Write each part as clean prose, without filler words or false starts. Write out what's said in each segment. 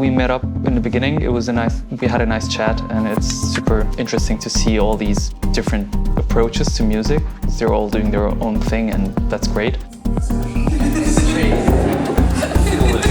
we met up in the beginning, we had a nice chat, and it's super interesting to see all these different approaches to music. They're all doing their own thing, and that's great.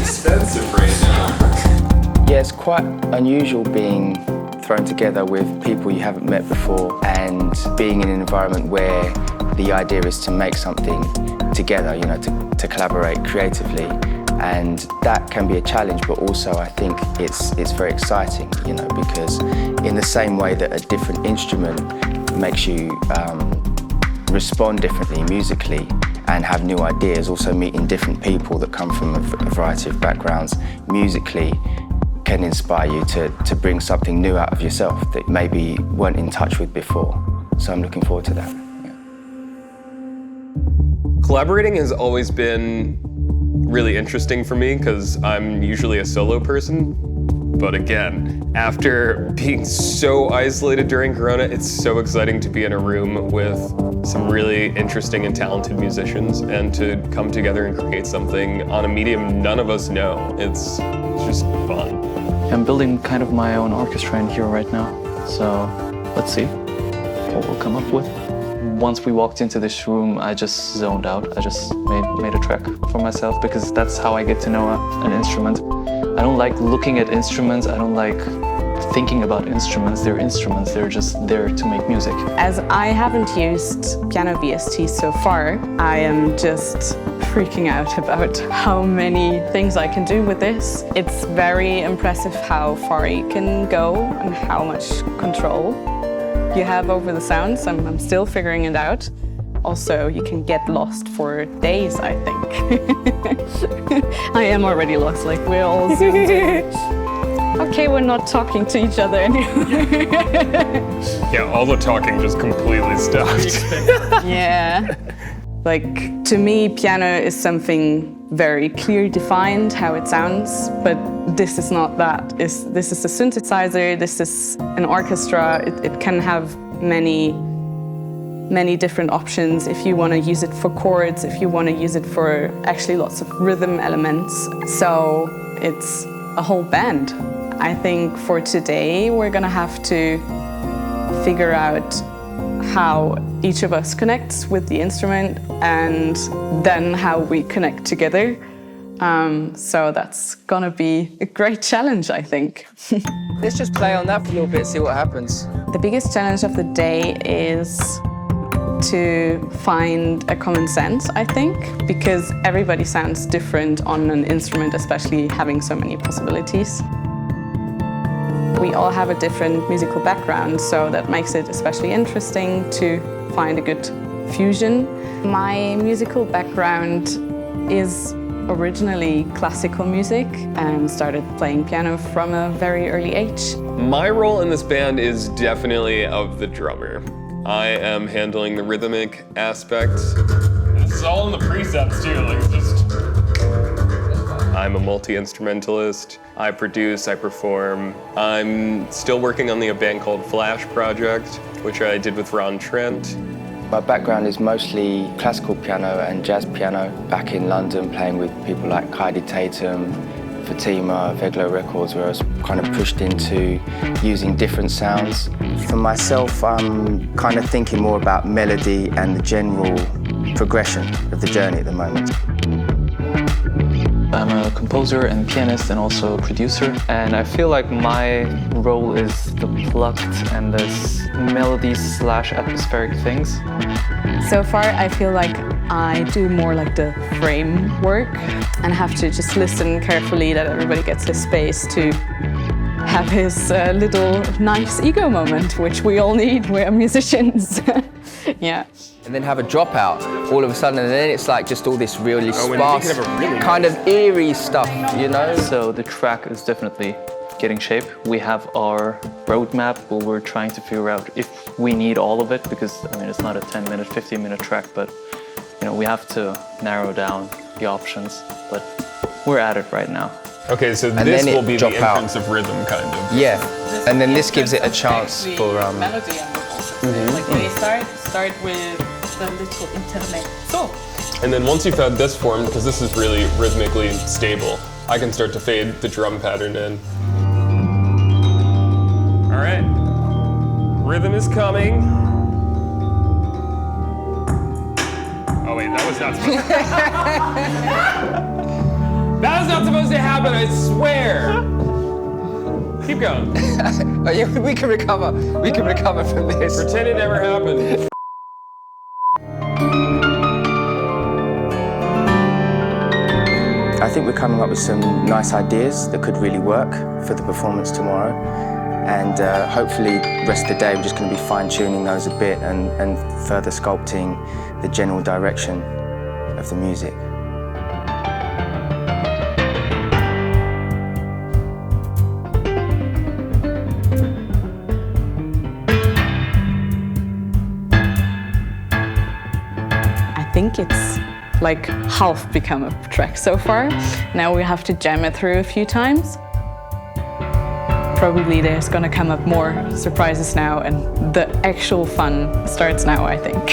Expensive right now. Yeah, it's quite unusual being thrown together with people you haven't met before and being in an environment where the idea is to make something together, you know, to collaborate creatively. And that can be a challenge, but also I think it's very exciting, you know, because in the same way that a different instrument makes you respond differently musically and have new ideas, also meeting different people that come from a variety of backgrounds musically can inspire you to bring something new out of yourself that maybe weren't in touch with before. So I'm looking forward to that. Yeah. Collaborating has always been really interesting for me because I'm usually a solo person. But again, after being so isolated during Corona, it's so exciting to be in a room with some really interesting and talented musicians and to come together and create something on a medium none of us know. It's just fun. I'm building kind of my own orchestra in here right now, so let's see what we'll come up with. Once we walked into this room, I just zoned out. I just made a track for myself because that's how I get to know an instrument. I don't like looking at instruments. I don't like thinking about instruments. They're instruments. They're just there to make music. As I haven't used piano VST so far, I am just freaking out about how many things I can do with this. It's very impressive how far you can go and how much control you have over the sounds. I'm still figuring it out. Also, you can get lost for days, I think. I am already lost, like we're all zoomed in. Okay, we're not talking to each other anymore. Yeah, all the talking just completely stopped. Yeah. Like, to me, piano is something very clearly defined, how it sounds, but this is not that. This is a synthesizer, this is an orchestra. It can have many different options if you want to use it for chords, if you want to use it for actually lots of rhythm elements. So it's a whole band. I think for today, we're going to have to figure out how each of us connects with the instrument and then how we connect together. So that's gonna be a great challenge, I think. Let's just play on that for a little bit, see what happens. The biggest challenge of the day is to find a common sense, I think, because everybody sounds different on an instrument, especially having so many possibilities. We all have a different musical background, so that makes it especially interesting to find a good fusion. My musical background is originally classical music and started playing piano from a very early age. My role in this band is definitely of the drummer. I am handling the rhythmic aspect. This is all in the precepts too, like just... I'm a multi-instrumentalist. I produce, I perform. I'm still working on the band called Flash project, which I did with Ron Trent. My background is mostly classical piano and jazz piano. Back in London, playing with people like Heidi Tatum, Fatima, Veglo Records, where I was kind of pushed into using different sounds. For myself, I'm kind of thinking more about melody and the general progression of the journey at the moment. I'm a composer and pianist and also a producer, and I feel like my role is the plucked and the melody/atmospheric things. So far, I feel like I do more like the framework and have to just listen carefully that everybody gets his space to have his little nice ego moment, which we all need. We're musicians. Yeah. And then have a dropout all of a sudden, and then it's like just all this really sparse, kind of eerie stuff, you know? So the track is definitely getting shape. We have our roadmap where we're trying to figure out if we need all of it, because I mean it's not a 10-minute, 15-minute track, but you know we have to narrow down the options. But we're at it right now. Okay, so this will be the entrance of rhythm, kind of. Yeah, and then this gives it a chance for melody and like they start with the little intermezzo. And then once you've had this formed, because this is really rhythmically stable, I can start to fade the drum pattern in. All right, rhythm is coming. Oh wait, that was not supposed to That was not supposed to happen, I swear. Keep going. Oh, yeah, we can recover. We can recover from this. Pretend it never happened. I think we're coming up with some nice ideas that could really work for the performance tomorrow. And hopefully the rest of the day we're just going to be fine-tuning those a bit and further sculpting the general direction of the music. I think it's like half become a track so far. Now we have to jam it through a few times. Probably there's gonna come up more surprises now, and the actual fun starts now, I think.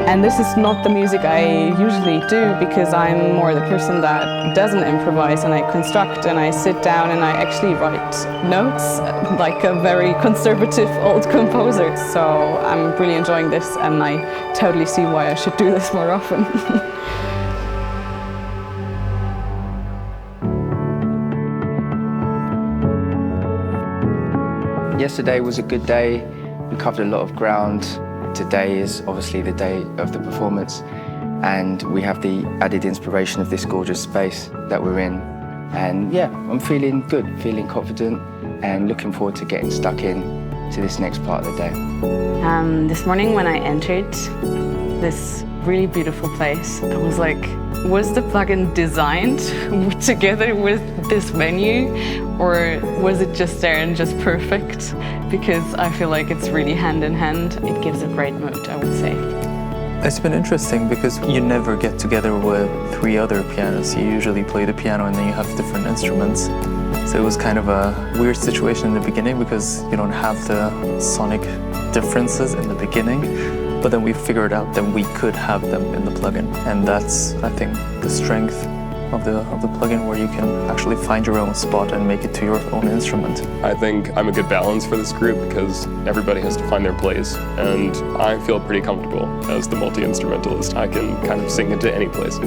And this is not the music I usually do, because I'm more the person that doesn't improvise, and I construct and I sit down and I actually write notes like a very conservative old composer. So I'm really enjoying this, and I totally see why I should do this more often. Yesterday was a good day. We covered a lot of ground. Today is obviously the day of the performance, and we have the added inspiration of this gorgeous space that we're in. And yeah, I'm feeling good, feeling confident, and looking forward to getting stuck in to this next part of the day. This morning when I entered this really beautiful place, I was like, was the plugin designed together with this venue, or was it just there and just perfect? Because I feel like it's really hand in hand. It gives a great mood, I would say. It's been interesting because you never get together with 3 other pianos. You usually play the piano and then you have different instruments. So it was kind of a weird situation in the beginning because you don't have the sonic differences in the beginning. But then we figured out that we could have them in the plugin. And that's, I think, the strength of the plugin, where you can actually find your own spot and make it to your own instrument. I think I'm a good balance for this group because everybody has to find their place, and I feel pretty comfortable as the multi-instrumentalist. I can kind of sing into any place.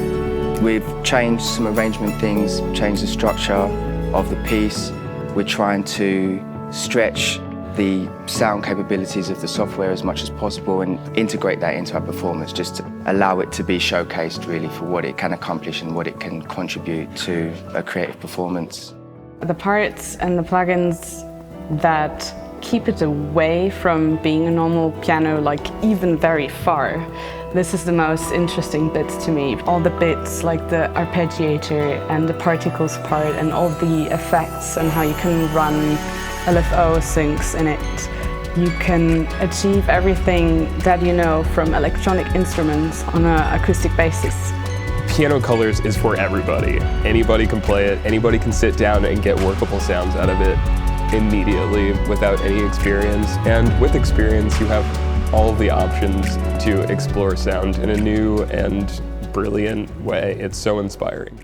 We've changed some arrangement things, changed the structure of the piece. We're trying to stretch the sound capabilities of the software as much as possible and integrate that into our performance, just to allow it to be showcased really for what it can accomplish and what it can contribute to a creative performance. The parts and the plugins that keep it away from being a normal piano, like even very far, this is the most interesting bits to me. All the bits like the arpeggiator and the particles part and all the effects and how you can run LFO syncs in it. You can achieve everything that you know from electronic instruments on an acoustic basis. Piano Colors is for everybody. Anybody can play it, anybody can sit down and get workable sounds out of it immediately without any experience. And with experience, you have all of the options to explore sound in a new and brilliant way. It's so inspiring.